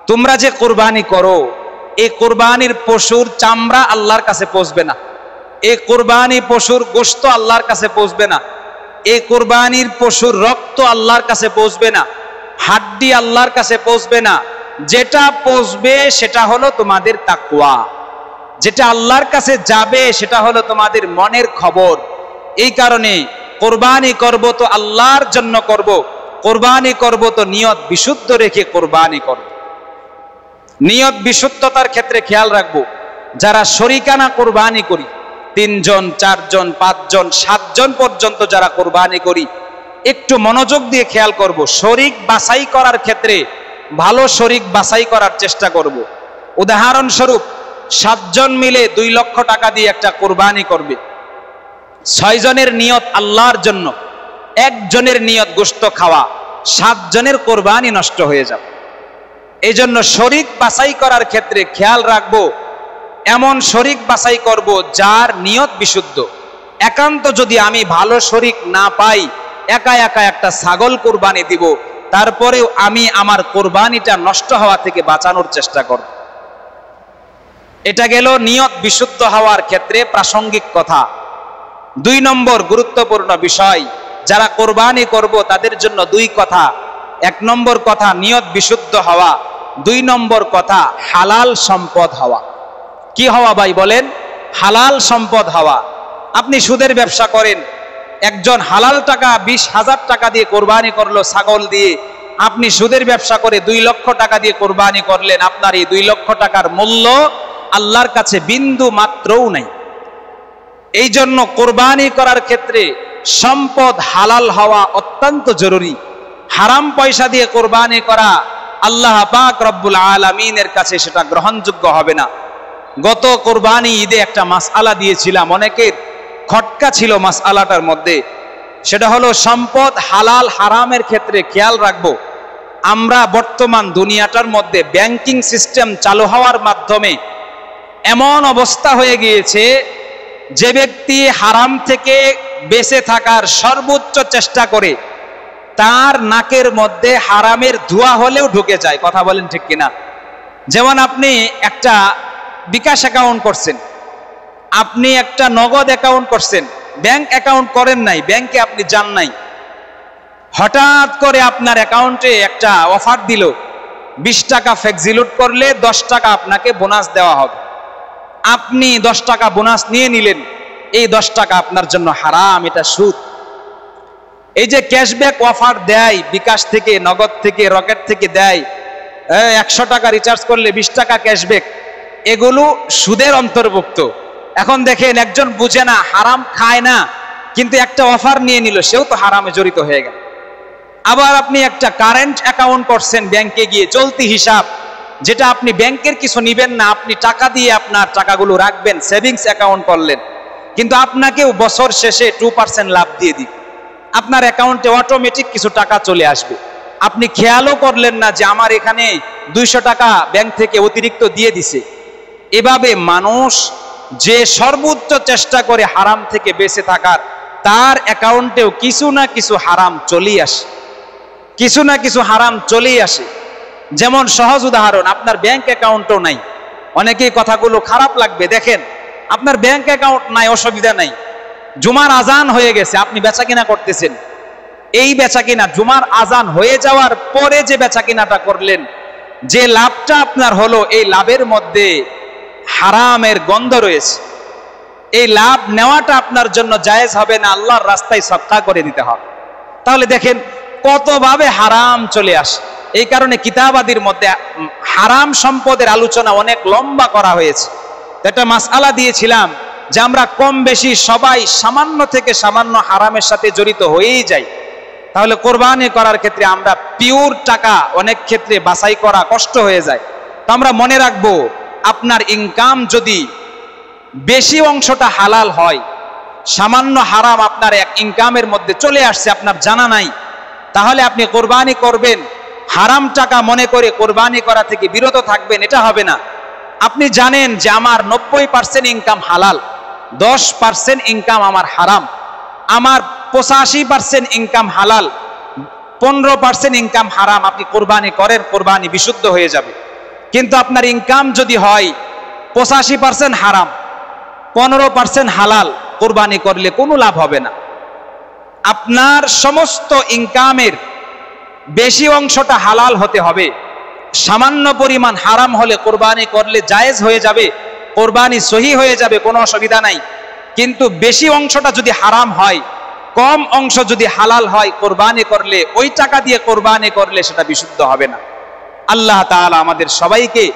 তোমরা যে কোরবানি করো, এই কোরবানির পশুর চামড়া আল্লাহর কাছে পৌঁছবে না, এই কোরবানি পশুর গোশত আল্লাহর কাছে পৌঁছবে না, এই কোরবানির পশুর রক্ত আল্লাহর কাছে পৌঁছবে না, হাড্ডি আল্লাহর কাছে পৌঁছবে না। যেটা পৌঁছবে সেটা হলো তোমাদের তাকওয়া, যেটা আল্লাহর কাছে যাবে সেটা হলো তোমাদের মনের খবর। এই কারণে কোরবানি করব তো আল্লাহর জন্য করব, কোরবানি করব তো নিয়ত বিশুদ্ধ রেখে কোরবানি করব। নিয়ত বিশুদ্ধতার ক্ষেত্রে খেয়াল রাখবো। যারা শরিকানা কোরবানি করি, 3 জন 4 জন 5 জন 7 জন পর্যন্ত যারা কোরবানি করি, একটু মনোযোগ দিয়ে খেয়াল করব। শরিক বাছাই করার ক্ষেত্রে ভালো শরিক বাছাই করার চেষ্টা করব। উদাহরণস্বরূপ 7 জন মিলে 2 লক্ষ টাকা দিয়ে একটা কোরবানি করবে। 6 জনের নিয়ত আল্লাহর জন্য, 1 জনের নিয়ত গোশত খাওয়া, 7 জনের কোরবানি নষ্ট হয়ে যাবে। এই জন্য শরিক বাছাই করার ক্ষেত্রে খেয়াল রাখবো, এমন শরিক বাছাই করব যার নিয়ত বিশুদ্ধ। একান্ত যদি আমি ভালো শরিক না পাই, একা একা একটা ছাগল কোরবানি দিব, তারপরেও আমি আমার কোরবানিটা নষ্ট হওয়া থেকে বাঁচানোর চেষ্টা করব। এটা গেল নিয়ত বিশুদ্ধ হওয়ার ক্ষেত্রে প্রাসঙ্গিক কথা। 2 নম্বর গুরুত্বপূর্ণ বিষয়, যারা কোরবানি করব তাদের জন্য 2 কথা। 1 নম্বর কথা নিয়ত বিশুদ্ধ হওয়া, 2 নম্বর কথা হালাল সম্পদ হওয়া। কি হওয়া ভাই বলেন? হালাল সম্পদ হওয়া। আপনি সুদের ব্যবসা করেন, একজন হালাল টাকা 20,000 টাকা দিয়ে কোরবানি করলো ছাগল দিয়ে, আপনি সুদের ব্যবসা করে 2 লক্ষ টাকা দিয়ে কোরবানি করলেন। আপনার এই 2 লক্ষ টাকার মূল্য আল্লাহর কাছে বিন্দু মাত্রও নাই। এই জন্য কোরবানি করার ক্ষেত্রে সম্পদ হালাল হওয়া অত্যন্ত জরুরি। হারাম পয়সা দিয়ে কোরবানি করা আল্লাহ পাক রব্বুল আলামিনের কাছে সেটা গ্রহণযোগ্য হবে না। গত কোরবানি ঈদে একটা মাসআলা দিয়েছিলাম, অনেকের খটকা ছিল মাসআলাটার মধ্যে। সেটা হলো সম্পদ হালাল হারামের ক্ষেত্রে খেয়াল রাখবো। আমরা বর্তমান দুনিয়াটার মধ্যে ব্যাংকিং সিস্টেম চালু হওয়ার মাধ্যমে এমন অবস্থা হয়ে গিয়েছে, যে ব্যক্তি হারাম থেকে বেঁচে থাকার সর্বোচ্চ চেষ্টা করে, তার নাকের মধ্যে হারামের ধোঁয়া হলেও ঢুকে যায়। কথা বলেন ঠিক কিনা? যেমন আপনি একটা বিকাশ অ্যাকাউন্ট করছেন, আপনি একটা নগদ অ্যাকাউন্ট করছেন, ব্যাংক অ্যাকাউন্ট করেন নাই, ব্যাংকে আপনি যান নাই, হঠাৎ করে আপনার অ্যাকাউন্টে একটা অফার দিল, 20 টাকা ফ্লেক্সিলোড করলে 10 টাকা আপনাকে বোনাস দেওয়া হবে। আপনি 10 টাকা বোনাস নিয়ে নিলেন, এই 10 টাকা আপনার জন্য হারাম, এটা সুদ। এই যে ক্যাশব্যাক অফার দেয় বিকাশ থেকে, নগদ থেকে, রকেট থেকে দেয়, 100 টাকা রিচার্জ করলে 20 টাকা ক্যাশব্যাক, এগুলো সুদের অন্তর্ভুক্ত। এখন দেখেন, একজন বুঝে না, হারাম খায় না, কিন্তু একটা অফার নিয়ে নিল, সেও তো হারামে জড়িত হয়ে গেল। আবার আপনি একটা কারেন্ট অ্যাকাউন্ট করছেন ব্যাংকে গিয়ে, চলতি হিসাব, যেটা আপনি ব্যাংকের কিছু নিবেন না, আপনি টাকা দিয়ে আপনার টাকাগুলো রাখবেন, সেভিংস অ্যাকাউন্ট করলেন, কিন্তু আপনাকেও বছর শেষে 2% লাভ দিয়ে দিবে, আপনার অ্যাকাউন্টে অটোমেটিক কিছু টাকা চলে আসবে। আপনি খেয়ালও করলেন না যে আমার এখানে 200 টাকা ব্যাংক থেকে অতিরিক্ত দিয়ে দিছে। এভাবে মানুষ যে সর্বোচ্চ চেষ্টা করে হারাম থেকে বেঁচে থাকার, তার অ্যাকাউন্টেও কিছু না কিছু হারাম চলেই আসে, কিছু না কিছু হারাম চলেই আসে। যেমন সহজ উদাহরণ, আপনার ব্যাংক অ্যাকাউন্টও নাই। অনেকেই কথাগুলো খারাপ লাগবে, দেখেন আপনার ব্যাংক অ্যাকাউন্ট নাই, অসুবিধা নাই, জুমার আজান হয়ে গেছে, আপনি বেচাকিনা করতেছেন, এই বেচাকিনা জুমার আজান হয়ে যাওয়ার পরে যে বেচাকিনাটা করলেন, যে লাভটা আপনার হলো, এই লাভের মধ্যে হারামের গন্ধ রয়েছে। এই লাভ নেওয়াটা আপনার জন্য জায়েজ হবে না, আল্লাহর রাস্তায় সদকা করে দিতে হবে। তাহলে দেখেন কতভাবে হারাম চলে আসে। এই কারণে কিতাবাদির মধ্যে হারাম সম্পদের আলোচনা অনেক লম্বা করা হয়েছে। একটা মাসআলা দিয়েছিলাম যে আমরা কম বেশি সবাই সামান্য থেকে সামান্য হারামের সাথে জড়িত হয়েই যাই। তাহলে কোরবানি করার ক্ষেত্রে আমরা পিওর টাকা অনেক ক্ষেত্রে বাছাই করা কষ্ট হয়ে যায়। তো আমরা মনে রাখবো, আপনার ইনকাম যদি বেশি অংশটা হালাল হয়, সামান্য হারাম আপনার এক ইনকামের মধ্যে চলে আসছে, আপনার জানা নাই, তাহলে আপনি কোরবানি করবেন, হারাম টাকা মনে করে কোরবানি করা থেকে বিরত থাকবেন, এটা হবে না। আপনি জানেন যে আমার 90% ইনকাম হালাল, 10% ইনকাম আমার হারাম, আমার 85% ইনকাম হালাল, 15% ইনকাম হারাম। আপনি কোরবানি করেন, কোরবানি বিশুদ্ধ হয়ে যাবে। কিন্তু আপনার ইনকাম যদি হয় 85% হারাম, 15% হালাল, কোরবানি করলে কোনো লাভ হবে না। আপনার সমস্ত ইনকামের বেশি অংশটা হালাল হতে হবে। সামান্য পরিমাণ হারাম হলে কোরবানি করলে জায়েজ হয়ে যাবে, কোরবানি সহি হয়ে যাবে, কোনো অসুবিধা নাই। কিন্তু বেশি অংশটা যদি হারাম হয়, কম অংশ যদি হালাল হয়, কোরবানি করলে, ওই টাকা দিয়ে কোরবানি করলে সেটা বিশুদ্ধ হবে না। আল্লাহ তাআলা আমাদের সবাইকে